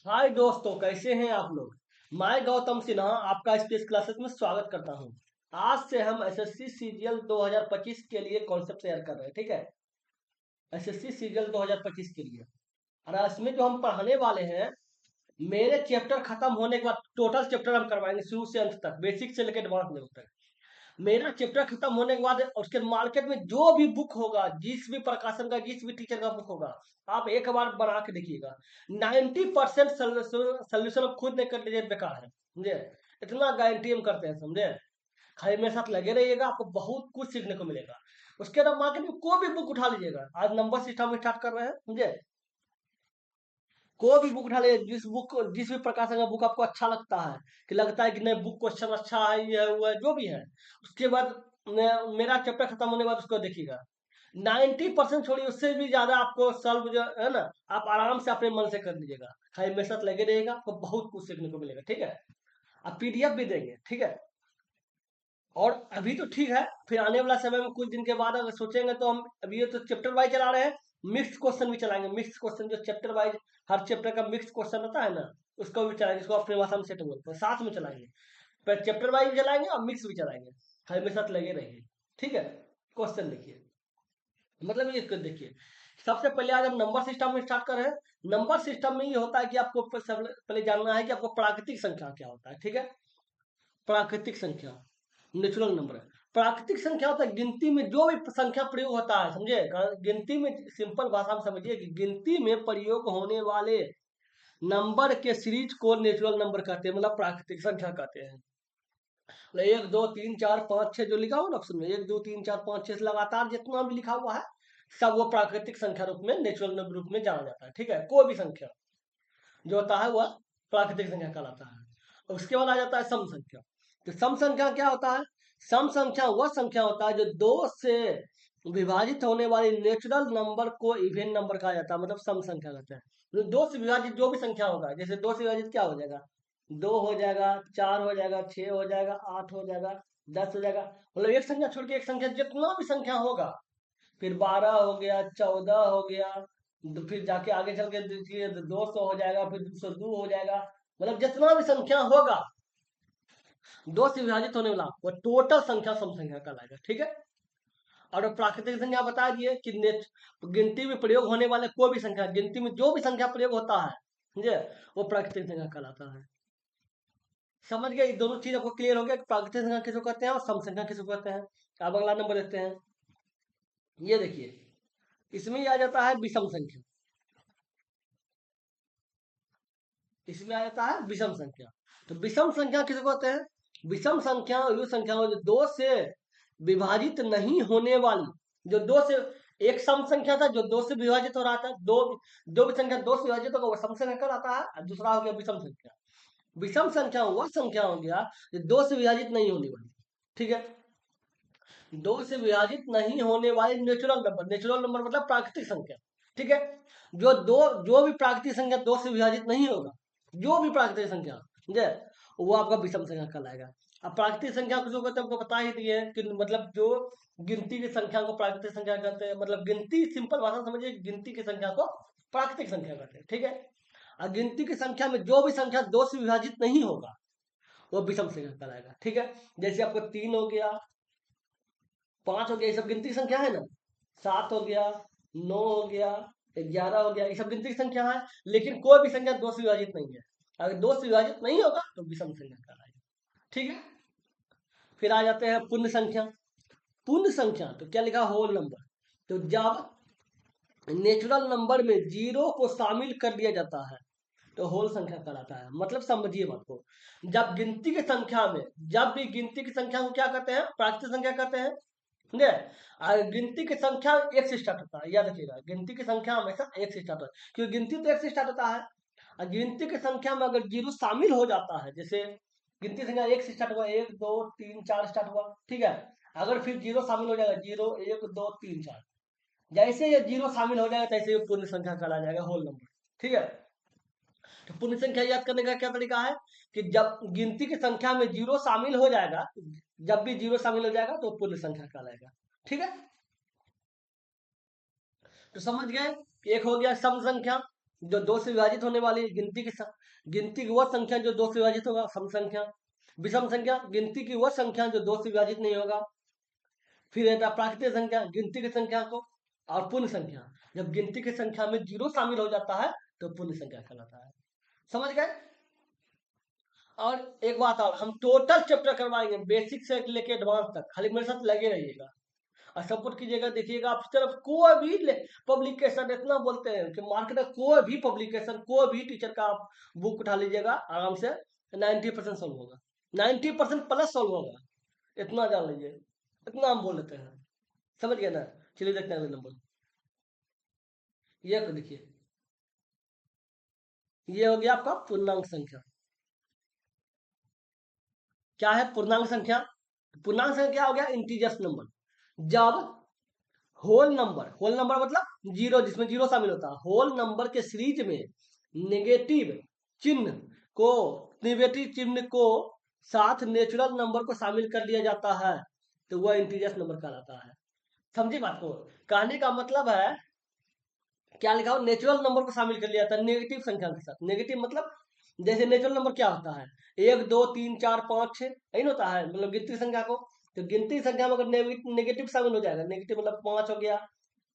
हाय दोस्तों, कैसे हैं आप लोग। मैं गौतम सिन्हा आपका स्पेस क्लासेस में स्वागत करता हूं। आज से हम एसएससी सीजीएल 2025 के लिए कॉन्सेप्ट शेयर कर रहे हैं। ठीक है, एसएससी सीजीएल 2025 के लिए। और इसमें जो हम पढ़ाने वाले हैं, मेरे चैप्टर खत्म होने के बाद टोटल चैप्टर हम करवाएंगे शुरू से अंत तक, बेसिक से लेकर एडवांस लेवल तक। मेरा चैप्टर खत्म होने के बाद उसके मार्केट में जो भी बुक होगा, जिस भी प्रकाशन का, जिस भी टीचर का बुक होगा, आप एक बार बना के देखिएगा। 90% सोल्यूशन आप खुद नहीं कर लीजिए, बेकार है, समझे। इतना गारंटी हम करते हैं, समझे। खाली मेरे साथ लगे रहिएगा, आपको बहुत कुछ सीखने को मिलेगा। उसके बाद मार्केट में कोई भी बुक उठा लीजिएगा। आज नंबर सिस्टम स्टार्ट कर रहे हैं, समझे। कोई भी बुक उठा लीजिए, जिस भी प्रकाशन का बुक आपको अच्छा लगता है, कि लगता है कि नहीं बुक क्वेश्चन अच्छा है, ये है वो है, जो भी है। उसके बाद मेरा चैप्टर खत्म होने के बाद उसको देखिएगा। 90% छोड़िए, उससे भी ज्यादा आपको सॉल्व जो है ना, आप आराम से अपने मन से कर लीजिएगा। खाली मेरे साथ लगे रहिएगा, आपको बहुत कुछ सीखने को मिलेगा। ठीक है, आप पीडीएफ भी देंगे, ठीक है। और अभी तो ठीक है, फिर आने वाला समय में कुछ दिन के बाद अगर सोचेंगे तो हम अभी ये तो चैप्टर वाइज चला रहे हैं, मिक्स क्वेश्चन भी चलाएंगे। मिक्स क्वेश्चन जो चैप्टर वाइज, हर चैप्टर का मिक्स क्वेश्चन होता है ना, उसको भी चलाएंगे, जिसको अपने भाषा में सेट बोलते हैं, साथ में चलाएंगे। पर चैप्टर वाइज भी चलाएंगे और मिक्स भी चलाएंगे। खाली मेरे साथ लगे रहिए, ठीक है। क्वेश्चन देखिए, मतलब ये देखिए। सबसे पहले आज हम नंबर सिस्टम में स्टार्ट कर रहे हैं। नंबर सिस्टम में ये होता है कि आपको पहले जानना है कि आपको प्राकृतिक संख्या क्या होता है, ठीक है। प्राकृतिक संख्या नेचुरल नंबर है। प्राकृतिक संख्या होता है गिनती में जो भी संख्या प्रयोग होता है, समझे। गिनती में सिंपल भाषा में समझिए कि गिनती में प्रयोग होने वाले नंबर के सीरीज को नेचुरल नंबर कहते हैं, मतलब प्राकृतिक संख्या कहते हैं। मतलब 1 2 3 4 5 6 जो लिखा हुआ ना ऑप्शन में, 1 2 3 4 5 6 लगातार जितना भी लिखा हुआ है, सब वो प्राकृतिक संख्या रूप में, नेचुरल नंबर रूप में जाना जाता है। ठीक है, कोई भी संख्या जो होता है वह प्राकृतिक संख्या कहलाता है। उसके बाद आ जाता है सम संख्या। तो सम संख्या क्या होता है? सम संख्या वह संख्या होता है जो दो से विभाजित होने वाली नेचुरल नंबर को इवेन नंबर कहा जाता है, मतलब सम संख्या कहते हैं। तो दो से विभाजित जो भी संख्या होगा, जैसे दो से विभाजित क्या हो जाएगा, 2 हो जाएगा, 4 हो जाएगा, 6 हो जाएगा, 8 हो जाएगा, 10 हो जाएगा। मतलब एक संख्या छोड़ के एक संख्या, जितना भी संख्या होगा, फिर 12 हो गया, 14 हो गया, फिर जाके आगे चल के देखिए 200 हो जाएगा, फिर 202 हो जाएगा। मतलब जितना भी संख्या होगा, दो से विभाजित होने वाला वो टोटल संख्या सम संख्या कहलाएगा, ठीक है। और प्राकृतिक संख्या बता दिए कि गिनती में प्रयोग होने वाले कोई भी संख्या, गिनती में जो भी संख्या प्रयोग होता है, समझे, वो प्राकृतिक संख्या कहलाता है। समझ गए, ये दोनों चीज आपको क्लियर हो गया कि प्राकृतिक संख्या किसको कहते हैं और सम संख्या किसको कहते हैं। अब अगला नंबर देखते हैं। ये देखिए, इसमें ये आ जाता है विषम संख्या। इसमें आ जाता है विषम संख्या। तो विषम संख्या किसे कहते हैं? विषम संख्या वो संख्या हो जो दो से विभाजित नहीं होने वाली, जो दो से, एक सम संख्या था जो दो से विभाजित हो रहा था, दो दो भी संख्या दो से विभाजित होगा वो सम संख्या कहलाता है, और दूसरा हो गया विषम संख्या। विषम संख्या वह संख्या हो गया जो दो से विभाजित नहीं होने वाली, ठीक है। दो से विभाजित नहीं होने वाली नेचुरल नंबर, नेचुरल नंबर मतलब प्राकृतिक संख्या, ठीक है। जो भी प्राकृतिक संख्या दो से विभाजित नहीं होगा, जो भी प्राकृतिक संख्या, समझे, वो आपका विषम संख्या कहलाएगा। अब प्राकृतिक संख्या को जो कहते हैं हमको बता ही दिए कि मतलब जो गिनती की संख्या को प्राकृतिक संख्या कहते हैं, मतलब गिनती, सिंपल भाषा समझिए, गिनती की संख्या को प्राकृतिक संख्या कहते हैं, ठीक है। और गिनती की संख्या में जो भी संख्या दो से विभाजित नहीं होगा, वो विषम संख्या कहलाएगा, ठीक है। जैसे आपको 3 हो गया, 5 हो गया, ये सब गिनती की संख्या है ना। 7 हो गया, 9 हो गया, 11 हो गया, ये सब गिनती की संख्या है। लेकिन कोई भी संख्या दो से विभाजित नहीं है। अगर दो से विभाजित नहीं होगा तो विषम संख्या कहलाएगी, ठीक है। फिर आ जाते हैं पूर्ण संख्या। पूर्ण संख्या तो क्या लिखा, होल नंबर। तो जब नेचुरल नंबर में जीरो को शामिल कर दिया जाता है तो होल संख्या कहलाता है। मतलब समझिए बात को, जब गिनती की संख्या में, जब भी गिनती की संख्या को क्या कहते हैं, प्राकृतिक संख्या कहते हैं, समझे। गिनती की संख्या एक से स्टार्ट होता है, याद रखिएगा, गिनती की संख्या हमेशा एक से स्टार्ट होता है, क्योंकि गिनती तो एक से स्टार्ट होता है। और गिनती की संख्या में अगर जीरो शामिल हो जाता है, जैसे गिनती संख्या एक से स्टार्ट हुआ, 1 2 3 4 स्टार्ट हुआ, ठीक है। अगर फिर जीरो शामिल हो जाएगा, 0 1 2 3 4, जैसे ये जीरो शामिल हो जाएगा तैसे ये पूर्ण संख्या कहला जाएगा, होल नंबर, ठीक है। तो पूर्ण संख्या याद करने का क्या तरीका है कि जब गिनती की संख्या में जीरो शामिल हो जाएगा, जब भी जीरो शामिल हो जाएगा तो पूर्ण संख्या कहलाएगा, ठीक है। तो समझ गए, एक हो गया सम संख्या। जो दो से विभाजित होने वाली है, गिनती की वह संख्या जो दो से विभाजित होगा, सम संख्या। विषम संख्या, गिनती की वह संख्या जो दो से विभाजित नहीं होगा। फिर रहता है प्राकृतिक संख्या, गिनती की संख्या को। और पूर्ण संख्या, जब गिनती की संख्या में जीरो शामिल हो जाता है तो पूर्ण संख्या कहलाता है। समझ गए? और एक बात और, हम टोटल चैप्टर करवाएंगे बेसिक से लेके एडवांस तक, खाली मेरे साथ लगे रहिएगा और सपोर्ट कीजिएगा। देखिएगा आप तरफ कोई भी पब्लिकेशन, इतना बोलते हैं कि मार्केट में कोई भी पब्लिकेशन, कोई भी टीचर का आप बुक उठा लीजिएगा आराम से 90% सॉल्व होगा, 90% प्लस सॉल्व होगा। इतना जान लीजिए, इतना हम बोल लेते हैं। समझ गए ना? चलिए देखते हैं अगले नंबर। ये देखिए, ये हो गया आपका पूर्णांक संख्या। क्या है पूर्णांक संख्या? पूर्णांक संख्या हो गया इंटीजर्स नंबर। जब होल नंबर मतलब जीरो, जिसमें जीरो शामिल होता है, होल नंबर के सीरीज में नेगेटिव चिन्ह को नेगेटिव चिन्ह को साथ नेचुरल नंबर को शामिल कर लिया जाता है तो वह इंटीजर्स नंबर कहलाता है। समझी बात को? कहने का मतलब है, क्या लिखा हो, नेचुरल नंबर को शामिल कर लिया जाता है नेगेटिव संख्या के साथ। नेगेटिव मतलब, जैसे नेचुरल नंबर क्या होता है, एक दो तीन चार पाँच छः, यही ना होता है मतलब गिनती संख्या को। तो गिनती संख्या में अगर नेगेटिव शामिल हो जाएगा, नेगेटिव मतलब 5 हो गया,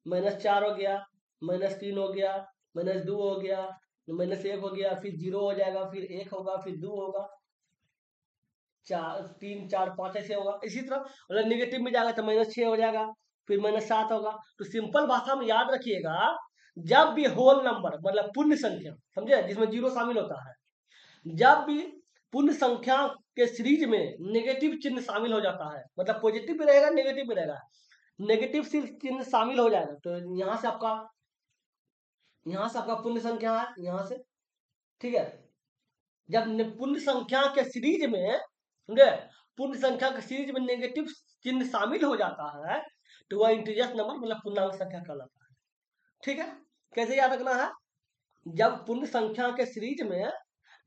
-4 हो गया, -3 हो गया, -2 हो गया, -1 हो गया, फिर 0 हो जाएगा, फिर 1 होगा, फिर 2 होगा, 4 3 4 5 ऐसे होगा। इसी तरह अगर निगेटिव में जाएगा तो -6 हो जाएगा, फिर -7 होगा। तो सिंपल भाषा में याद रखिएगा, जब भी होल नंबर मतलब पूर्ण संख्या, समझे, जिसमें जीरो शामिल होता है, जब भी पूर्ण संख्या के सीरीज में नेगेटिव चिन्ह शामिल हो जाता है, मतलब पॉजिटिव भी रहेगा नेगेटिव भी रहेगा, नेगेटिव चिन्ह शामिल हो जाएगा तो यहाँ से आपका पूर्ण संख्या है, यहाँ से, ठीक है। जब पूर्ण संख्या के सीरीज में, समझे, पूर्ण संख्या के सीरीज में नेगेटिव चिन्ह शामिल हो जाता है तो वह इंटीजर्स नंबर मतलब पूर्णांक संख्या कहलाता है। ठीक है? कैसे याद रखना है? जब पूर्ण संख्या के सीरीज में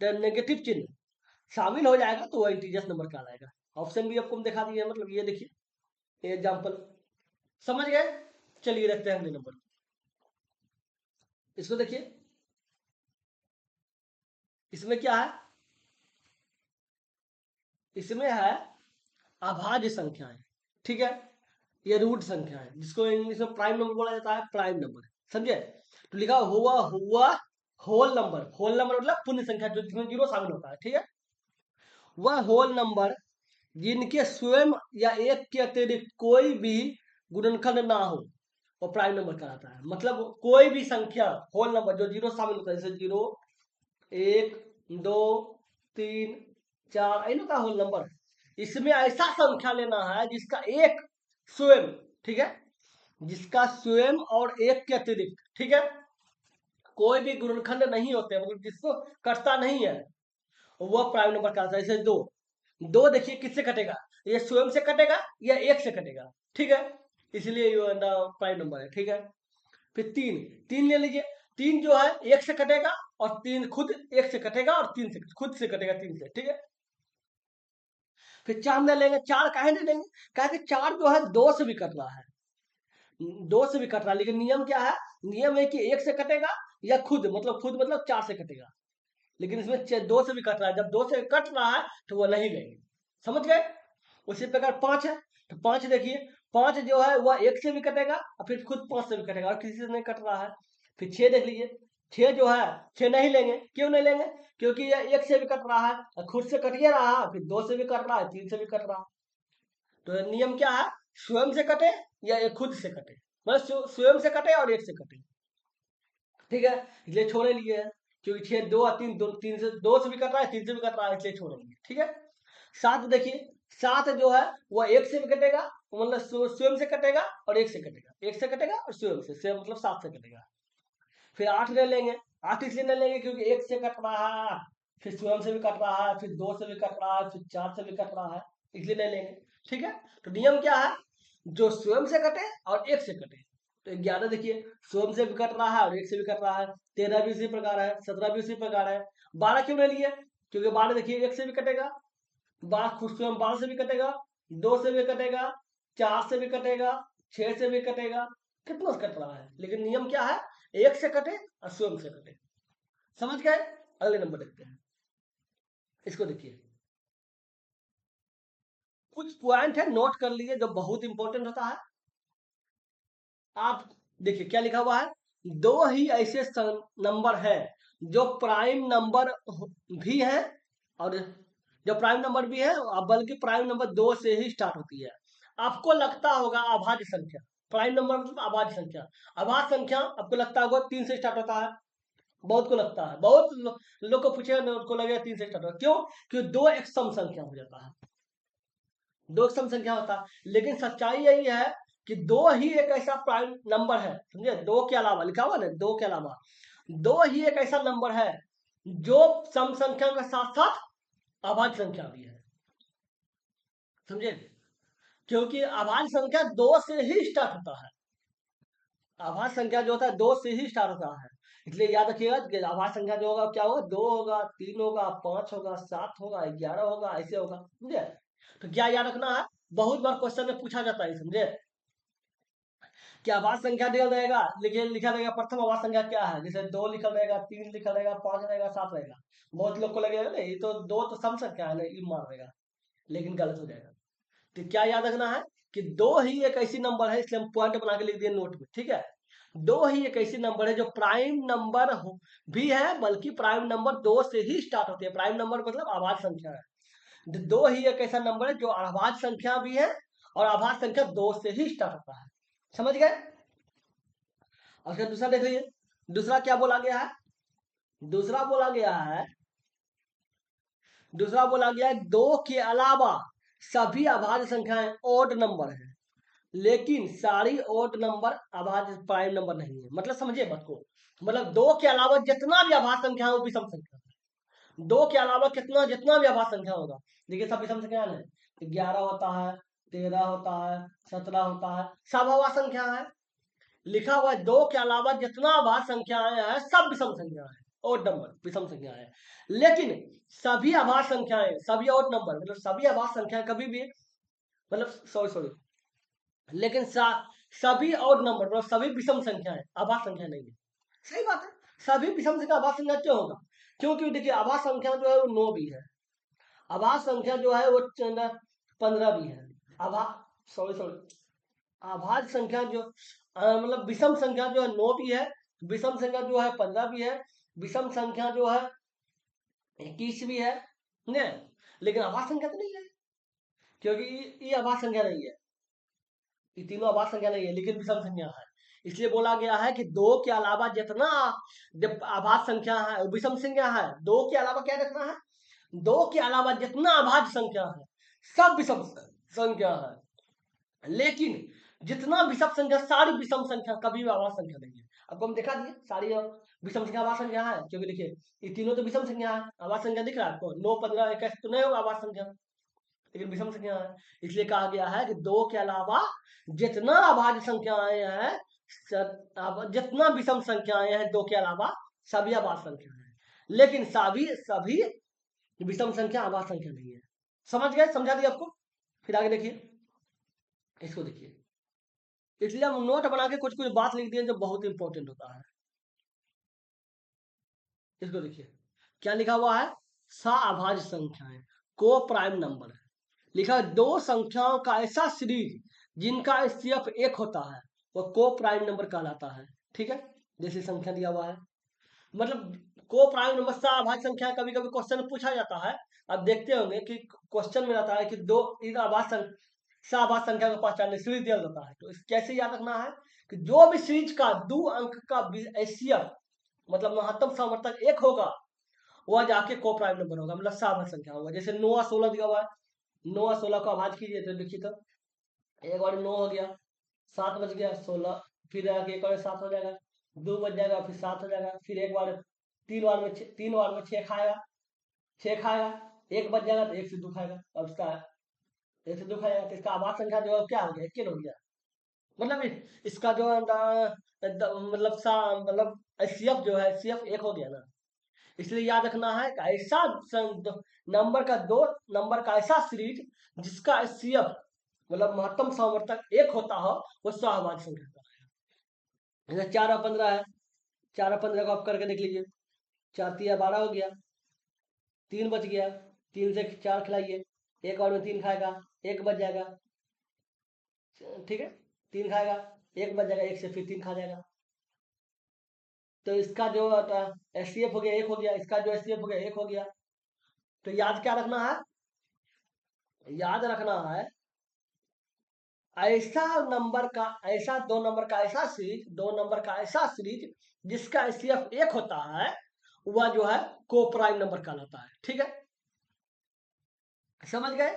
नेगेटिव चिन्ह शामिल हो जाएगा तो वह इंटीजर्स नंबर कहलाएगा। ऑप्शन भी आपको हम दिखा दिए, मतलब ये देखिए एग्जाम्पल। समझ गए? चलिए रखते हैं अगले नंबर। इसको देखिए, इसमें क्या है, इसमें है अभाज्य संख्याएं। ठीक है, ये रूट संख्या है जिसको इंग्लिश में प्राइम नंबर बोला जाता है, प्राइम नंबर। समझे? तो लिखा हुआ हुआ होल नंबर, होल नंबर मतलब पूर्ण संख्या जो जिसमें जीरो शामिल होता है। ठीक है, वह होल नंबर जिनके स्वयं या एक के अतिरिक्त कोई भी गुणनखंड ना हो वो प्राइम नंबर कहलाता है। मतलब कोई भी संख्या होल नंबर जो जीरो शामिल होता है, जैसे 0 1 2 3 4, ऐसा का होल नंबर, इसमें ऐसा संख्या लेना है जिसका एक स्वयं, ठीक है, जिसका स्वयं और एक के अतिरिक्त, ठीक है, कोई भी गुणनखंड नहीं होते, मतलब जिसको कटता नहीं है, वह प्राइम नंबर कहलाता है। जैसे 2, 2 देखिए किससे कटेगा, ये स्वयं से कटेगा या एक से कटेगा, ठीक है, इसलिए ये प्राइम नंबर है। ठीक है, फिर 3, 3 ले लीजिए, 3 जो है एक से कटेगा और 3 खुद एक से कटेगा और 3 से खुद से कटेगा 3 से। ठीक है, फिर 4 ले लेंगे, 4 काहे ले लेंगे, कहा कि 4 जो है 2 से भी कट रहा है, 2 से भी कट रहा है, लेकिन नियम क्या है, नियम है कि एक से कटेगा या खुद मतलब 4 से कटेगा, लेकिन इसमें 2 से भी कट रहा है, जब 2 से कट रहा है तो वो नहीं लेंगे। समझ गए? उसी प्रकार 5 है, तो 5 देखिए, 5 जो है वह एक से भी कटेगा और फिर खुद 5 से भी कटेगा और किसी से नहीं कट रहा है। फिर 6 देख लीजिए, 6 जो है 6 नहीं लेंगे, क्यों नहीं लेंगे, क्योंकि यह एक से भी कट रहा है और खुद से कट रहा है, फिर 2 से भी कट रहा है, 3 से भी कट रहा है। तो नियम क्या है, स्वयं से कटे या एक खुद से कटे, मतलब स्वयं से कटे और एक से कटे। ठीक है, इसलिए छोड़े लिए है, क्योंकि 6 2 और 3, 3 से 2 से भी कट रहा है, 3 से भी कट रहा है, इसलिए छोड़ेंगे। ठीक है, 7 देखिए, 7 जो है वह एक से भी कटेगा, मतलब स्वयं से कटेगा और एक से कटेगा, एक से कटेगा और स्वयं मतलब 7 से कटेगा। फिर 8 ले लेंगे, 8 इसलिए नहीं लेंगे क्योंकि एक से कट रहा है, फिर स्वयं से भी कट रहा है, फिर 2 से भी कट रहा है, फिर 4 से भी कट रहा है, इसलिए नहीं लेंगे। ठीक है, तो नियम क्या है, जो स्वयं से कटे और एक से कटे। तो 11 देखिए, स्वयं से भी कट रहा है और एक से भी कट रहा है, 13 भी उसी प्रकार है, 17 भी उसी प्रकार है। 12 क्यों नहीं लिए, क्योंकि 12 देखिए एक से भी कटेगा, 12 खुद स्वयं 12 से भी कटेगा, 2 से भी कटेगा, 4 से भी कटेगा, 6 से भी कटेगा, कितना से कट रहा है, लेकिन नियम क्या है, एक से कटे और स्वयं से कटे। समझ गए? अगले नंबर देखते हैं, इसको देखिए, कुछ पॉइंट है नोट कर लीजिए जो बहुत इंपॉर्टेंट होता है। आप देखिए क्या लिखा हुआ है, दो ही ऐसे नंबर है जो प्राइम नंबर भी है, और जो प्राइम नंबर भी है, बल्कि प्राइम नंबर दो से ही स्टार्ट होती है। आपको लगता होगा अभाज्य संख्या, प्राइम नंबर मतलब अभाज्य संख्या, अभाज्य संख्या आपको लगता होगा 3 से स्टार्ट होता है, बहुत को लगता है, बहुत लोग को पूछेगा ना उनको लगेगा 3 से स्टार्ट होगा, क्यों? क्योंकि दो एक सम संख्या हो जाता है, दो सम संख्या होता है। लेकिन सच्चाई यही है कि दो ही एक ऐसा प्राइम नंबर है, समझे, दो के अलावा लिखा हुआ ना, दो के अलावा दो ही एक ऐसा नंबर है जो सम संख्या के साथ साथ अभाज्य संख्या भी है, समझे, क्योंकि अभाज्य संख्या दो से ही स्टार्ट होता है, अभाज्य संख्या जो होता है दो से ही स्टार्ट होता है। इसलिए याद रखिएगा कि अभाज्य संख्या जो होगा क्या होगा, 2 होगा, 3 होगा, 5 होगा, 7 होगा, 11 होगा, ऐसे होगा, समझे। तो क्या याद रखना है, बहुत बार क्वेश्चन में पूछा जाता है, समझे, कि आवाज संख्या दिया रहेगा, लेकिन लिखा रहेगा प्रथम आवाज संख्या क्या है, जैसे 2 लिखा रहेगा, 3 लिखा रहेगा, 5 रहेगा, 7 रहेगा। बहुत लोग को लगेगा ना ये तो 2 तो सम संख्या है ना, ये मार देगा, लेकिन गलत हो जाएगा। तो क्या याद रखना है कि दो ही एक ऐसी नंबर है, इसलिए हम पॉइंट बना के लिख दिए नोट में, ठीक है। दो ही एक ऐसी नंबर है जो प्राइम नंबर भी है, बल्कि प्राइम नंबर दो से ही स्टार्ट होती है, प्राइम नंबर मतलब अभाज्य संख्या है। दो ही एक ऐसा नंबर है जो अभाज्य संख्या भी है, और अभाज्य संख्या दो से ही स्टार्ट होता है, समझ गए। और फिर दूसरा देख लीजिए, दूसरा क्या बोला गया है, दूसरा बोला गया है, दूसरा बोला गया है दो के अलावा सभी अभाज्य संख्याएं ओड नंबर है, लेकिन सारी ओड नंबर अभाज्य प्राइम नंबर नहीं है। मतलब समझिए बात को, मतलब दो के अलावा जितना भी अभाज्य संख्या है वो विषम संख्या है, दो के अलावा कितना जितना भी अभाज्य संख्या होगा, देखिए सब विषम संख्या है, 11 होता है, 13 होता है, 17 होता है, सब अभाज्य संख्या है। लिखा हुआ है दो के अलावा जितना अभाज्य संख्याएं हैं सब विषम संख्या है, ओड नंबर विषम संख्या है। लेकिन सभी अभाज्य संख्याएं, सभी ओड नंबर मतलब सभी अभाज्य संख्याएं कभी भी, मतलब सॉरी सॉरी, लेकिन सभी ओड नंबर मतलब सभी विषम संख्याएं अभाज्य संख्या नहीं है। सही बात है, सभी विषम संख्या अभाज्य संख्या क्यों होगा? क्योंकि देखिए अभाज्य संख्या जो है वो 9 भी है, अभाज्य संख्या जो है वो 15 भी है, अभा सॉरी सॉरी, अभाज्य संख्या जो मतलब विषम संख्या जो है 9 भी है, विषम संख्या जो है 15 भी है, विषम संख्या जो है 21 भी है, ने, लेकिन अभाज्य संख्या तो नहीं है, क्योंकि ये अभाज्य संख्या नहीं है, ये तीनों अभाज्य संख्या नहीं है, लेकिन विषम संख्या है। इसलिए बोला गया है कि दो के अलावा जितना जब अभाज्य संख्या है विषम संख्या है, दो के अलावा क्या रखना है, दो के अलावा जितना अभाज्य संख्या है सब विषम संख्या है। लेकिन जितना विषम संख्या, सारी विषम संख्या कभी भी अभाज्य संख्या नहीं है। आपको हम दिखा दिए सारी विषम संख्या अभाज्य संख्या है, क्योंकि देखिए ये तीनों तो विषम संख्या है, अभाज्य संख्या दिख रहा है आपको, 9 15 21 तो नहीं होगा अभाज्य संख्या, लेकिन विषम संख्या है। इसलिए कहा गया है कि दो के अलावा जितना अभाज्य संख्याएं हैं, जितना विषम संख्याएं हैं दो के अलावा सभी अभाज्य संख्या है, लेकिन सभी सभी विषम संख्या अभाज्य संख्या नहीं है। समझ गए, समझा दिया आपको। फिर आगे देखिए, इसको देखिए, इसलिए हम नोट बना के कुछ कुछ बात लिख दिए जो बहुत इंपॉर्टेंट होता है। इसको देखिए क्या लिखा हुआ है, अभाज्य संख्याएं को प्राइम नंबर है, लिखा है दो संख्याओं का ऐसा सीरीज जिनका एचसीएफ एक होता है वो को प्राइम नंबर कहलाता है, ठीक है। जैसे संख्या दिया हुआ है, मतलब को प्राइम नंबर अभाज्य संख्या कभी कभी क्वेश्चन में पूछा जाता है। अब देखते होंगे कि क्वेश्चन में रहता है कि दो अभाज्य अभाज्य संख्या को पहचानने सीरीज दिया जाता है, तो कैसे याद रखना है कि जो भी सीरीज का 2 अंक का एचसीएफ मतलब महत्तम सामर्थ्य एक होगा, वह जाके को प्राइम नंबर होगा, मतलब अभाज्य संख्या होगा। जैसे 9 और 16 दिया हुआ है, 9 और 16 को अभाज्य कीजिए तो देखिए, तो एक बार 9 हो गया, 7 बज गया, 16 फिर आके एक बार 7 हो जाएगा, 2 बज जाएगा, फिर 7 हो जाएगा, फिर एक बार 3 बार में 6 खाएगा, 6 खाएगा, 1 बज जाएगा तो 1 से 2 खाएगा, और उसका 1 से 2 खाएगा तो इसका आवाज संख्या जो है क्या हो गया, 1 हो गया। मतलब इसका जो मतलब सीएफ जो है सीएफ 1 हो गया ना। इसलिए याद रखना है कि ऐसा दो नंबर का ऐसा सीरीज जिसका सीएफ मतलब महत्तम सामर्थ्य 1 होता हो वो सहभाज्य संख्या का है। 4 और 15 है, 4 और 15 को आप करके देख लीजिए, 4 तिया 12 हो गया, 3 बच गया, 3 से 4 खिलाइए, एक और में 3 खाएगा, 1 बच जाएगा। ठीक है, 3 खाएगा, 1 बच जाएगा, 1 से फिर 3 खा जाएगा। तो इसका जो एचसीएफ हो गया 1 हो गया, इसका जो एचसीएफ हो गया 1 हो गया। तो याद क्या रखना है? याद रखना है ऐसा नंबर का, ऐसा 2 नंबर का ऐसा सीरीज, 2 नंबर का ऐसा सीरीज जिसका एचसीएफ 1 होता है, वह जो है कोप्राइम नंबर कहलाता है। ठीक है, समझ गए?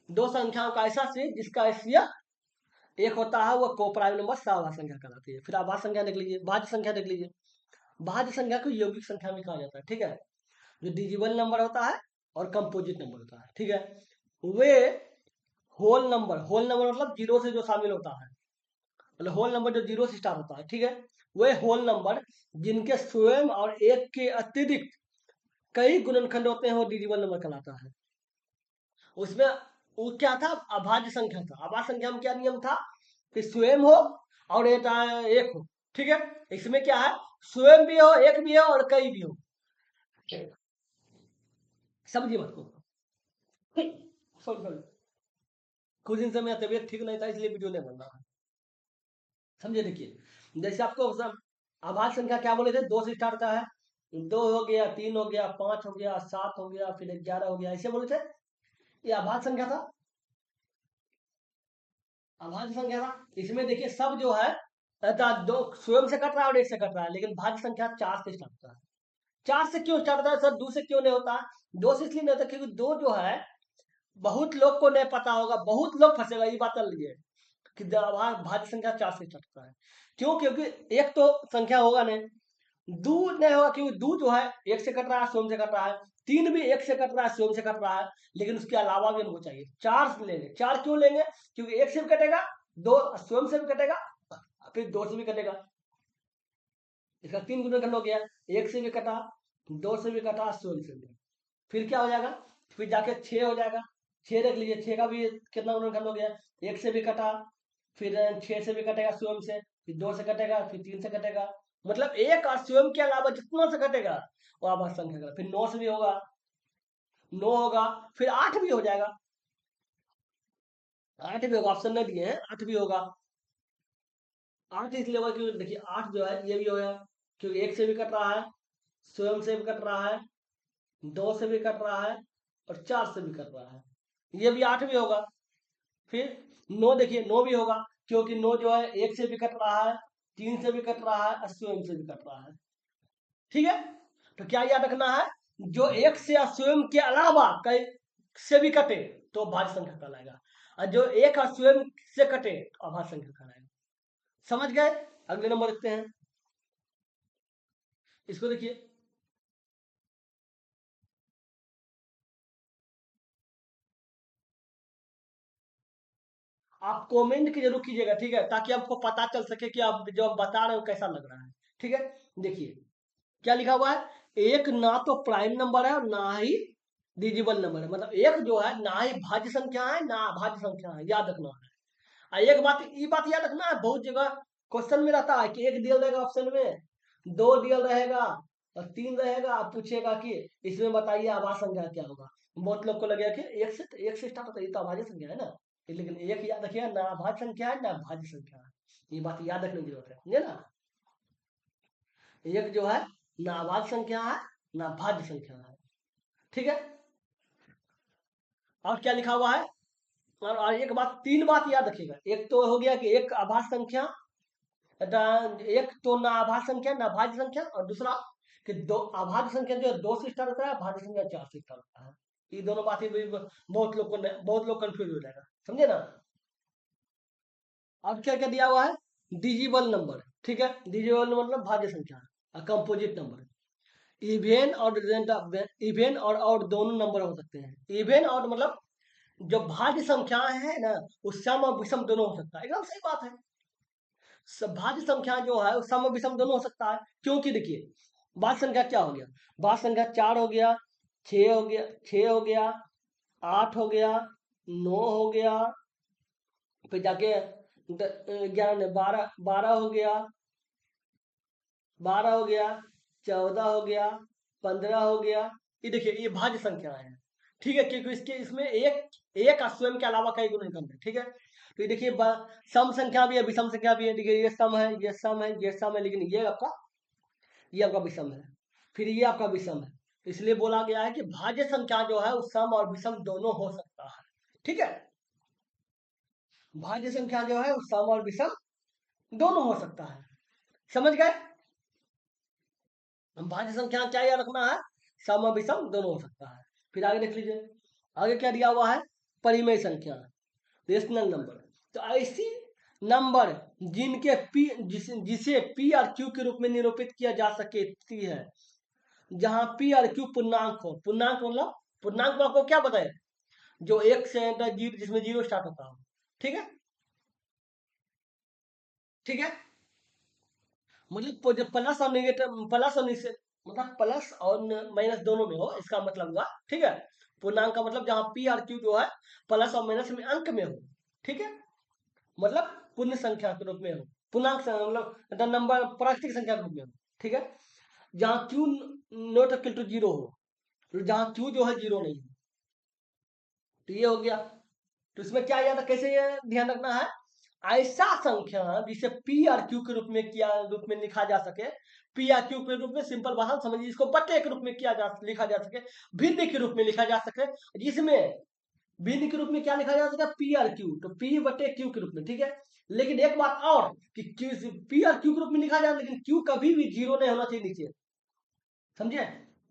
2 संख्याओं का ऐसा सीरीज जिसका एचसीएफ 1 होता है, वह कोप्राइम नंबर सहाभाज्य संख्या कहलाती है। फिर आभाज्य संख्या देख लीजिए, भाज्य संख्या देख लीजिए। भाज्य संख्या को यौगिक संख्या भी कहा जाता है। ठीक है, जो डिजिबल नंबर होता है और कंपोजिट नंबर होता है। ठीक है, वे होल नंबर मतलब जीरो से जो शामिल होता है, मतलब होल नंबर जो जीरो से स्टार्ट होता है। ठीक है, वे होल नंबर जिनके स्वयं और एक के अतिरिक्त कई गुणनखंड होते हैं, वो डिजिबल नंबर कहलाता है। उसमें वो क्या था? अभाज्य संख्या था। अभाज्य संख्या में क्या नियम था कि स्वयं हो और एक हो। ठीक है, इसमें क्या है? स्वयं भी हो, एक भी हो और कई भी हो। समझिए बात को। सॉरी, कुछ दिन से मेरा तबीयत ठीक नहीं था, इसलिए वीडियो नहीं बन रहा है। समझे? देखिए, जैसे आपको आभाज्य संख्या क्या बोले थे? 2 से स्टार्ट होता है, 2 हो गया, 3 हो गया, 5 हो गया, 7 हो गया, फिर 11 हो गया, ऐसे बोले थे। ये आभाज्य संख्या था। अभाज्य संख्या था। इसमें देखिए सब जो है दो स्वयं से कट रहा है और एक से कट रहा है, लेकिन भाज्य संख्या 4 से स्टार्ट होता है। 4 से क्यों स्टार्ट होता है सर? 2 से क्यों नहीं होता? 2 से इसलिए नहीं होता क्योंकि 2 जो है बहुत लोग को नहीं पता होगा, बहुत लोग फंसेगा, ये बात कर लीजिए कि भाज्य संख्या 4 से स्टार्ट होता है। क्यों? क्योंकि एक तो संख्या होगा नहीं, दूध नहीं होगा क्योंकि दूध जो है एक से कट रहा है, स्वयं से कट रहा है। 3 भी एक से कट रहा है, स्वयं से कट रहा है, लेकिन उसके अलावा भी हमको चाहिए 4 से लेंगे। 4 क्यों लेंगे? क्योंकि एक से भी कटेगा, 2 स्वयं से भी कटेगा, फिर 2 से भी कटेगा। इसका 3 गुणनखंड हो गया, एक से भी कटा, 2 से भी कटा, स्वयं से भी। फिर क्या हो जाएगा? फिर जाके 6 हो जाएगा। 6 देख लीजिए, 6 का भी कितना गुणनखंड हो गया? एक से भी कटा, फिर 6 से भी कटेगा स्वयं से, फिर 2 से कटेगा, फिर 3 से कटेगा। मतलब एक और स्वयं के अलावा जितना से कटेगा वो आभाज्य संख्या का। फिर 9 से भी होगा, 9 होगा, फिर 8 भी हो जाएगा। 8 भी होगा, ऑप्शन नहीं दिए हैं, 8 भी होगा। 8 इसलिए होगा क्योंकि देखिए 8 जो है ये भी होगा क्योंकि एक से भी कट रहा है, स्वयं से भी कट रहा है, 2 से भी कट रहा है और 4 से भी कट रहा है। ये भी 8 भी होगा। फिर 9 देखिए, 9 भी होगा क्योंकि 9 जो है एक से भी कट रहा है, 3 से भी कट रहा है और स्वयं से भी कट रहा है। ठीक है, तो क्या याद रखना है? जो एक से या स्वयं के अलावा कई से भी कटे तो भाज्य संख्या कहलाएगा, और जो एक और स्वयं से कटे तो अभाज्य संख्या कहलाएगा। समझ गए? अगले नंबर देखते हैं, इसको देखिए। आप कमेंट की जरूर कीजिएगा, ठीक है, ताकि आपको पता चल सके कि आप जो आप बता रहे हो कैसा लग रहा है। ठीक है, देखिए क्या लिखा हुआ है? एक ना तो प्राइम नंबर है और ना ही डिजिबल नंबर है। मतलब एक जो है ना ही भाज्य संख्या है ना अभाज्य संख्या है, याद रखना है। और एक बात, ये बात याद रखना है, बहुत जगह क्वेश्चन में रहता है कि एक दिया रहेगा ऑप्शन में, 2 दिया रहेगा और 3 रहेगा, आप पूछेगा कि इसमें बताइए आभाज्य संख्या क्या होगा। बहुत लोग को लगेगा कि एक से स्टार्ट होता है, ये तो अभाज्य संख्या है ना। लेकिन एक याद रखिएगा, ना अभाज्य संख्या है ना भाज्य संख्या है, ये बात याद रखने की जरूरत है, समझे ना? एक जो है ना अभाज्य संख्या है ना भाज्य संख्या है। ठीक है, और क्या लिखा हुआ है? और एक बात, 3 बात याद रखिएगा। एक तो हो गया कि एक आभाज्य संख्या, एक तो ना आभाज्य संख्या ना भाज्य संख्या, और दूसरा कि दो अभाज्य संख्या जो है 2 से स्टार्ट होता है, भाज्य संख्या 4 से स्टार्ट होता है। ये दोनों बातें भी बहुत लोग कंफ्यूज हो जाएगा, समझे ना? अब क्या क्या दिया हुआ है? डिजिबल नंबर। ठीक है, डिजिबल नंबर मतलब भाज्य संख्या। कंपोजिट नंबर, इवेन और इवेन और दोनों नंबर हो सकते हैं। इवेन और मतलब जो भाज्य संख्याएं हैं ना, वो सम और विषम दोनों हो सकता है, एकदम सही बात है। भाज्य संख्या जो है वो सम और विषम दोनों हो सकता है, क्योंकि देखिए भाज्य संख्या क्या हो गया? भाज्य संख्या 4 हो गया, 6 हो गया, 6 हो गया, 8 हो गया, 9 हो गया, फिर जाके 11 12 हो गया, 12 हो गया, 14 हो गया, 15 हो गया। ये देखिए ये भाज्य संख्या है, ठीक है, क्योंकि इसके इसमें एक एक का स्वयं के अलावा कई गुण निकल रहे हैं, ठीक है। तो ये देखिए सम संख्या भी है, विषम संख्या भी है, देखिए ये सम है, ये सम है, ये सम है, लेकिन ये आपका विषम है, फिर ये आपका विषम है। इसलिए बोला गया है कि भाज्य संख्या जो है वो सम और विषम दोनों हो सकता है, ठीक है। भाज्य संख्या जो है वो सम और विषम दोनों हो सकता है, समझ गए। हम भाज्य संख्या क्या याद रखना है, सम और विषम दोनों हो सकता है। फिर आगे देख लीजिए, आगे क्या दिया हुआ है, परिमेय संख्या, रेशनल नंबर। तो ऐसी नंबर जिनके जिसे पी और क्यू के रूप में निरूपित किया जा सकती है, जहां पी और क्यू पूर्णांक हो। पूर्णांक में आपको क्या बताए, जो एक से जीरो, जिसमें जीरो स्टार्ट होता हो, ठीक है, ठीक है। मतलब जब प्लस और नेगेटिव, प्लस और मतलब प्लस और माइनस दोनों में हो, इसका मतलब हुआ, ठीक है। पूर्णांक का मतलब जहां पी और क्यू जो है प्लस और माइनस में अंक में हो, ठीक है, मतलब पूर्ण संख्या के रूप में हो, पूर्णांक मतलब नंबर प्राकृतिक संख्या के रूप में हो, ठीक है। जहां q not equal to zero हो, तो जहां क्यू जो है जीरो नहीं हो, तो ये हो गया। तो इसमें क्या याद, कैसे ये ध्यान रखना है, ऐसा संख्या जिसे पी और क्यू के रूप में लिखा जा सके। पी या क्यू के रूप में, सिंपल भाषा समझिए, इसको बट्टे के रूप में लिखा जा सके, भिन्न के रूप में लिखा जा सके, जिसमें भिन्न के रूप में क्या लिखा जा सके, पी और क्यू, तो पी बटे क्यू के रूप में, ठीक है। लेकिन एक बात और कि क्यू, पी और क्यू के रूप में लिखा जाए, लेकिन क्यू कभी भी जीरो नहीं होना चाहिए नीचे, समझे।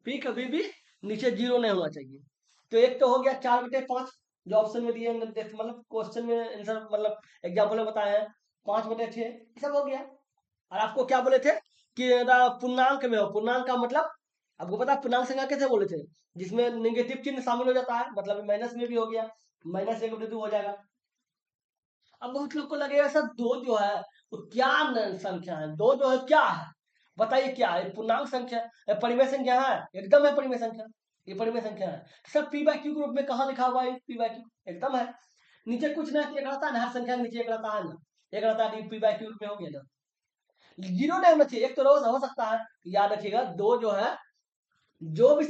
पी कभी भी नीचे जीरो नहीं होना चाहिए। तो एक तो हो गया 4/5, जो ऑप्शन में दिए, मतलब क्वेश्चन में आंसर, मतलब एग्जाम्पल में बताए हैं, 5/6 सब हो गया। और आपको क्या बोले थे कि पूर्णांक में हो, पूर्णांक का मतलब आपको पता है पूर्णांक संख्या कैसे बोले थे, जिसमें नेगेटिव चिन्ह शामिल हो जाता है, मतलब माइनस में भी हो गया, -1/2 हो जाएगा। अब बहुत लोग को लगेगा सर दो जो है वो क्या संख्या है, दो जो है क्या है, बताइए क्या है, पूर्णांक संख्या है, परिमेय संख्या है, एकदम है परिमेय संख्या, ये परिमेय संख्या है। सर पी बाई क्यू के रूप में कहाँ लिखा हुआ है, पी बाई क्यू एकदम है, नीचे कुछ ना एक रहता है ना, हर संख्या के नीचे एक रहता है ना, एक रहता है, पी बाई क्यू में हो गया ना, जीरो नहीं होना चाहिए, एक तो रोज हो सकता है। याद रखिएगा दो जो है, जो भी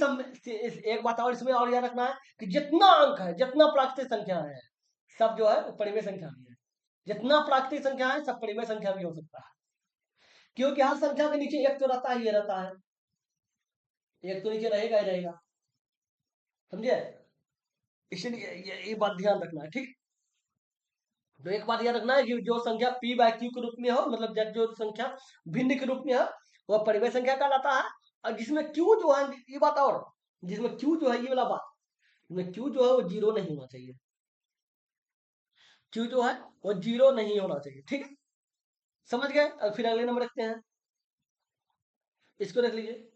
एक बात और इसमें और याद रखना है कि जितना अंक है, जितना प्राकृतिक संख्या है, सब जो है वो परिमेय संख्या भी है, जितना प्राकृतिक संख्या है सब परिमेय संख्या भी हो सकता है, क्योंकि हर संख्या के नीचे एक तो रहता है, ये रहता है, एक तो नीचे रहेगा ही रहेगा, समझे। इसलिए ये बात ध्यान रखना है, ठीक। तो एक बात याद रखना है कि जो संख्या पी बाई क्यू के रूप में हो, मतलब जब जो संख्या भिन्न के रूप में हो, वह परिमेय संख्या कहलाता है। और जिसमें क्यू जो है, ये बात और, जिसमें क्यू जो है, ये वाला बात, जिसमें क्यू जो है वो जीरो नहीं होना चाहिए, क्यू जो है वो जीरो नहीं होना चाहिए, ठीक है, समझ गए। अब फिर अगले नंबर रखते हैं, इसको देख लीजिए,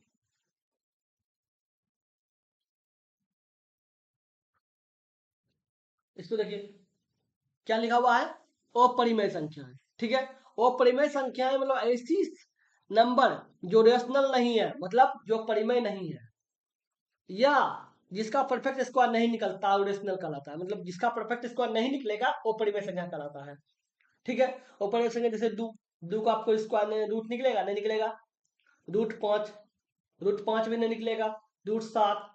इसको देखिए क्या लिखा हुआ है, अपरिमेय संख्या है, ठीक है। अपरिमेय संख्या है मतलब ऐसी नंबर जो रेशनल नहीं है, मतलब जो परिमेय नहीं है, या जिसका परफेक्ट स्क्वायर नहीं निकलता, वो रेशनल कहलाता है, मतलब जिसका परफेक्ट स्क्वायर नहीं निकलेगा वो परिमेय संख्या कहलाता है, ठीक है। वो परिमेय संख्या जैसे दो का आपको स्क्वायर रूट निकलेगा, नहीं निकलेगा, √5, √5 भी नहीं निकलेगा, √7,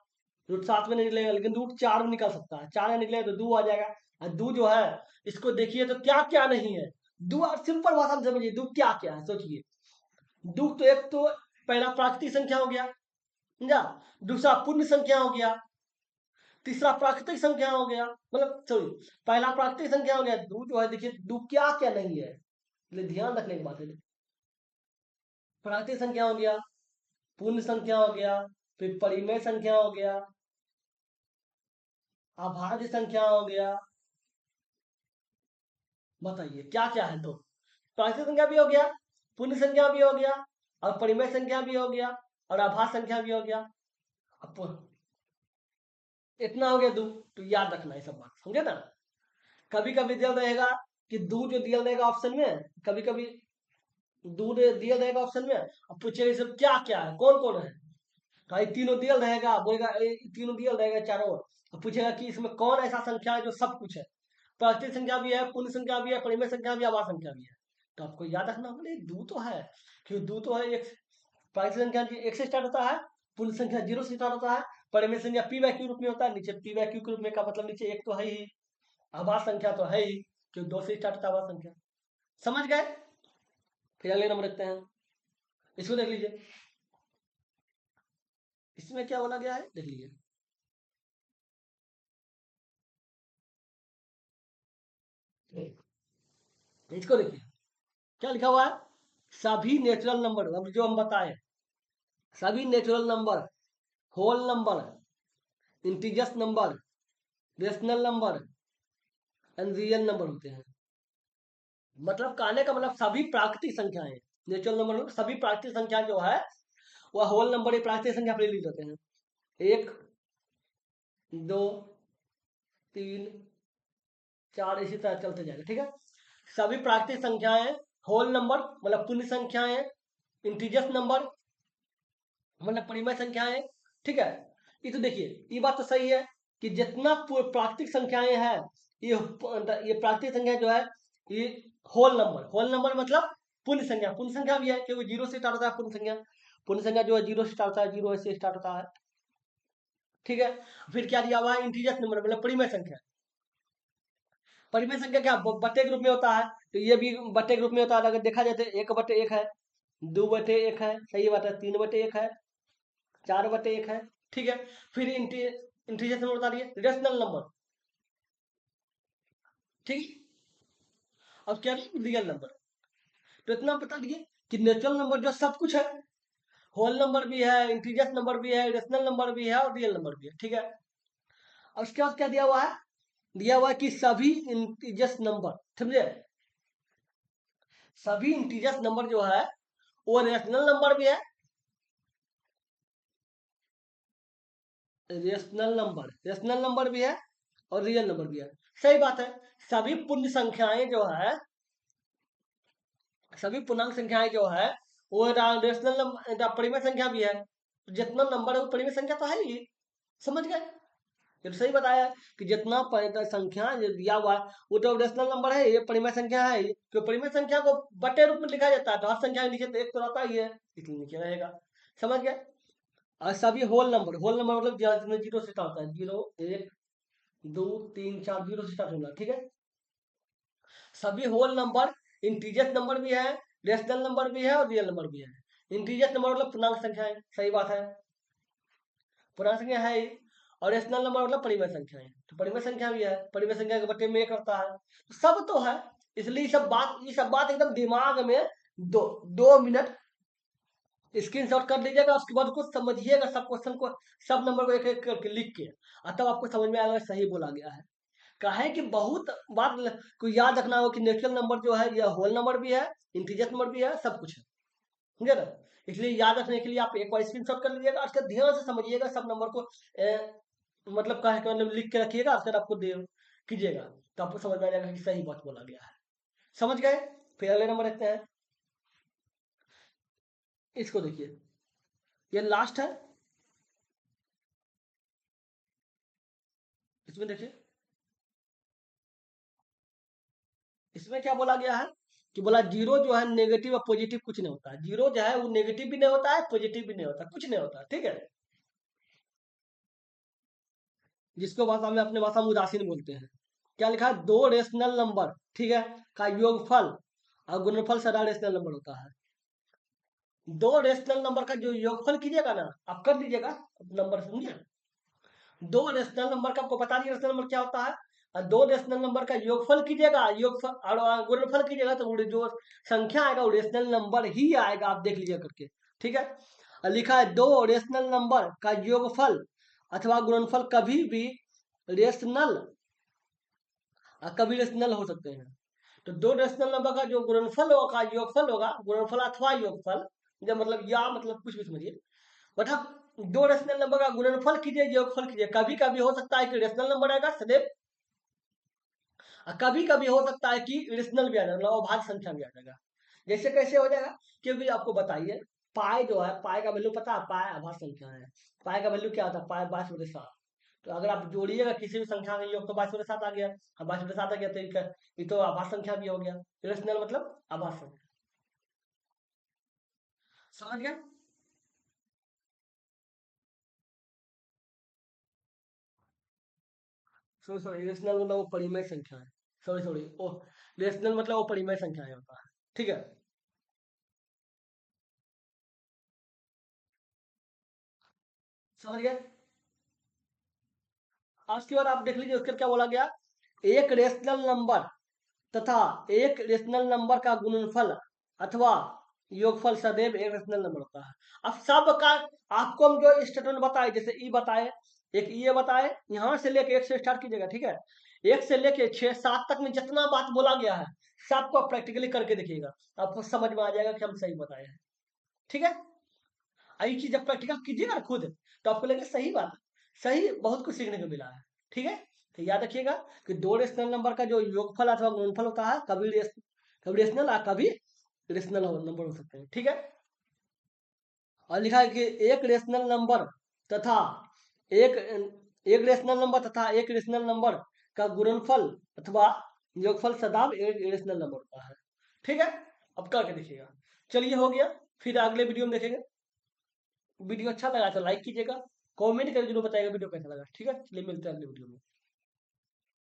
√7 में नहीं निकलेगा, लेकिन √4 में निकल सकता है, 4 में निकलेगा तो 2 आ जाएगा। और 2 जो है, इसको देखिए तो क्या क्या नहीं है, दो सिंपल भाषा में समझिए, दो क्या क्या है सोचिए। दो तो एक तो पहला प्राकृतिक संख्या हो गया, समझा, दूसरा पूर्ण संख्या हो गया, तीसरा प्राकृतिक संख्या हो गया, मतलब सॉरी, पहला प्राकृतिक संख्या हो गया, दो जो है देखिए, दो क्या क्या नहीं है, इसलिए ध्यान रखने की बात है। प्राकृतिक संख्या हो गया, पूर्ण संख्या हो गया, फिर परिमेय संख्या हो गया, अभाज्य संख्या हो गया, बताइए क्या क्या है, तो प्राकृतिक संख्या भी हो गया, पूर्ण संख्या भी हो गया, और परिमेय संख्या भी हो गया, और अभाज्य संख्या भी हो गया। अब इतना हो गया दो, तो याद रखना है सब बात, समझे ना। कभी कभी दिया रहेगा कि दो जो दिया रहेगा ऑप्शन में, कभी कभी दो दिया रहेगा ऑप्शन में, अब पूछेगा सब क्या क्या है, कौन कौन है, तो ये तीनों दिया रहेगा, बोलेगा तीनों दिया रहेगा चारों ओर, अब पूछेगा कि इसमें कौन ऐसा संख्या है जो सब कुछ है, प्राकृतिक संख्या भी है, पूर्ण संख्या भी है, परिमेय संख्या भी है, अभाज्य संख्या भी है। तो आपको याद रखना होगा, दो तो है, क्यों दो तो है, एक प्राकृतिक संख्या एक से स्टार्ट होता है, पूर्ण संख्या जीरो से स्टार्ट होता है, परिमेय संख्या पी बाय क्यू रूप में होता है, नीचे पी बाय क्यू के रूप में, का मतलब नीचे एक तो है ही, आभास संख्या तो है ही, क्योंकि दो से स्टार्ट होता है आभास संख्या। समझ गए? फिर अगले नंबर रखते हैं, इसको देख लीजिए, इसमें क्या बोला गया है देख लीजिए। इसको देखिए क्या लिखा हुआ है, सभी नेचुरल नंबर, अब जो हम बताए, सभी natural number, whole number, integers number, rational number and real number होते हैं। मतलब कहने का मतलब सभी प्राकृतिक संख्याएं, नेचुरल नंबर सभी प्राकृतिक संख्या जो है वह होल नंबर एक प्राकृतिक संख्या पर लिख देते हैं। एक, दो, तीन, चार, इसी तरह चलते जाएगा। ठीक है, सभी प्राकृतिक संख्याएं, होल नंबर मतलब पूर्ण संख्याएं, इंटीजर्स नंबर मतलब परिमेय संख्याएं। ठीक है, ये तो देखिए ये बात तो सही है कि जितना प्राकृतिक संख्याएं हैं, ये प्राकृतिक संख्या जो है ये होल नंबर मतलब पूर्ण संख्या भी है, क्योंकि जीरो से स्टार्ट होता है पूर्ण संख्या जो है जीरो से स्टार्ट होता है, जीरो से स्टार्ट होता है। ठीक है, फिर क्या दिया हुआ है, इंटीजर्स नंबर मतलब परिमेय संख्या। परिमेय संख्या क्या बट्टे के रूप में होता है, तो ये भी बट्टे के रूप में होता है। अगर देखा जाए तो एक बटे एक है, दो बटे एक है, सही बात है, तीन बटे एक है, चार बटे एक है। ठीक है, फिर इंटीजर्स नंबर बता दिए, रेशनल नंबर। ठीक, अब क्या रियल नंबर। तो इतना बता दिए कि नेचुरल नंबर जो सब कुछ है, होल नंबर भी है, इंटीजर्स नंबर भी है, रेशनल नंबर भी है और रियल नंबर भी है। ठीक है, अब उसके बाद क्या दिया हुआ है, दिया हुआ है कि सभी इंटीजर्स नंबर, समझे, सभी इंटीजर्स नंबर जो है वो रेशनल नंबर भी है, रेशनल नंबर भी है और रियल नंबर भी है। सही बात है, सभी पूर्ण संख्याएं जो है, सभी पूर्णांक संख्याएं जो है वो रेशनल नंबर परिमेय संख्या भी है। तो जितना नंबर है वो परिमेय संख्या तो है ही। समझ गए? ये तो सही बताया कि जितना संख्या जो दिया हुआ है वो तो रेशनल नंबर है, ये परिमेय संख्या है ही। तो परिमेय संख्या को बटे रूप में लिखा जाता है, तो हर संख्या के नीचे तो एक तो रहता ही है, इसलिए नीचे रहेगा। समझ गए? और सभी होल नंबर मतलब जिसमें जीरो से स्टार्ट होता है, जीरो, एक, दो, तीन, चार, जीरो से स्टार्ट होगा। ठीक है, सभी होल नंबर, इंटीजर्स नंबर भी है, रेशनल नंबर भी है और रियल नंबर भी है। इंटीजर्स नंबर मतलब पूर्णांक संख्या है, सही बात है, पूर्णांक संख्या है ही। और रेशनल नंबर मतलब परिमेय संख्या है, तो परिमेय संख्या भी है, परिमेय संख्या के बट्टे में एक करता है, तो सब तो है। इसलिए ये सब बात एकदम दिमाग में 2 मिनट स्क्रीनशॉट कर लीजिएगा, उसके बाद उसको समझिएगा, सब क्वेश्चन को, सब नंबर को एक एक करके लिख के, और तब आपको समझ में आएगा सही बोला गया है। कहा है कि बहुत बात को याद रखना हो कि नेचुरल नंबर जो है यह होल नंबर भी है, इंटीजर नंबर भी है, सब कुछ है। समझे ना? इसलिए याद रखने के लिए आप एक बार स्क्रीनशॉट कर लीजिएगा, उसके ध्यान से समझिएगा सब नंबर को, मतलब कहा है कि मतलब लिख के रखिएगा, उसके बाद आपको दे कीजिएगा, तो आपको समझ में आ जाएगा कि सही बात बोला गया है। समझ गए? फिर अगले नंबर रखते हैं, इसको देखिए, ये लास्ट है, इसमें देखिए, इसमें क्या बोला गया है कि बोला जीरो जो है नेगेटिव और पॉजिटिव कुछ नहीं होता है। जीरो जो है वो नेगेटिव भी नहीं होता है, पॉजिटिव भी नहीं होता, कुछ नहीं होता। ठीक है, जिसको भाषा में अपने भाषा में उदासीन बोलते हैं। क्या लिखा है, दो रेशनल नंबर, ठीक है, का योगफल और गुणनफल सारा रेशनल नंबर होता है। दो रेशनल नंबर का जो योगफल कीजिएगा ना, आप कर लीजिएगा नंबर, समझिए, दो रेशनल नंबर का आपको बता दिया रेशनल नंबर क्या होता है, और दो रेशनल नंबर का योगफल कीजिएगा, योगफल और गुणनफल कीजिएगा, तो जो संख्या आएगा वो रेशनल नंबर ही आएगा, आप देख लीजिए करके। ठीक है, और लिखा है दो रेशनल नंबर का योगफल अथवा गुणनफल कभी भी रेशनल, कभी रेशनल हो सकते हैं। तो दो रेशनल नंबर का जो गुणनफल होगा, योगफल होगा, गुणनफल अथवा योगफल, जब मतलब या मतलब कुछ भी समझिए, मतलब दो रेशनल नंबर का गुणनफल कीजिए, योगफल कीजिए, कभी कभी हो सकता है कि रेशनल नंबर आएगा सदैव, और कभी कभी हो सकता है कि रेशनल भी आ जाएगा, मतलब अभाज्य संख्या भी आ जाएगा। जैसे कैसे हो जाएगा, क्योंकि आपको बताइए, पाई जो है, पाई का वैल्यू पता है, पाई अभाज्य संख्या है, पाई का वैल्यू क्या होता है, पाई 22/7। तो अगर आप जोड़िएगा किसी भी संख्या का योग तो 22/7 आ गया, अब 22/7 आ गया तो ये तो आभास संख्या भी हो गया, रेशनल मतलब आभास संख्या। समझ गया? सॉरी सॉरी, रेशनल मतलब वो परिमेय संख्या है। सॉरी सॉरी, ओ रेशनल मतलब वो परिमेय संख्या है होता है। ठीक है, समझ गए। अब उसके बाद आप देख लीजिए उसके बाद क्या बोला गया, एक रेशनल नंबर तथा एक रेशनल नंबर का गुणनफल अथवा योगफल सदैव एक रेशनल नंबर होता है। अब सब का आपको हम जो स्टेटमेंट बताए, जैसे ई बताए, एक ये बताए, यहां से लेके एक से स्टार्ट कीजिएगा, ठीक है। एक से लेके 6 7 तक में जितना बात बोला गया है सबको आप प्रैक्टिकली करके देखिएगा, आपको समझ में आ जाएगा कि हम सही बताए हैं। ठीक है, ये चीज जब प्रैक्टिकल कीजिएगा ना खुद, तो आपको लगेगा सही बात है, सही, बहुत कुछ सीखने को मिला है। ठीक है, तो याद रखिएगा कि दो रेशनल नंबर का जो योगफल अथवा गुणनफल होता है, कभी रेशनल और कभी रेशनल नंबर हो सकते हैं। ठीक है, और लिखा है कि एक रेशनल नंबर तथा एक एक रेशनल नंबर तथा एक रेशनल नंबर का गुणनफल अथवा योगफल सदैव एक रेशनल नंबर होता है। ठीक है, अब करके देखिएगा। चलिए, हो गया, फिर अगले वीडियो में देखेंगे। वीडियो अच्छा लगा तो लाइक कीजिएगा, कमेंट करके जरूर बताइएगा वीडियो कैसा लगा। ठीक है, चलिए मिलते हैं अगले वीडियो में।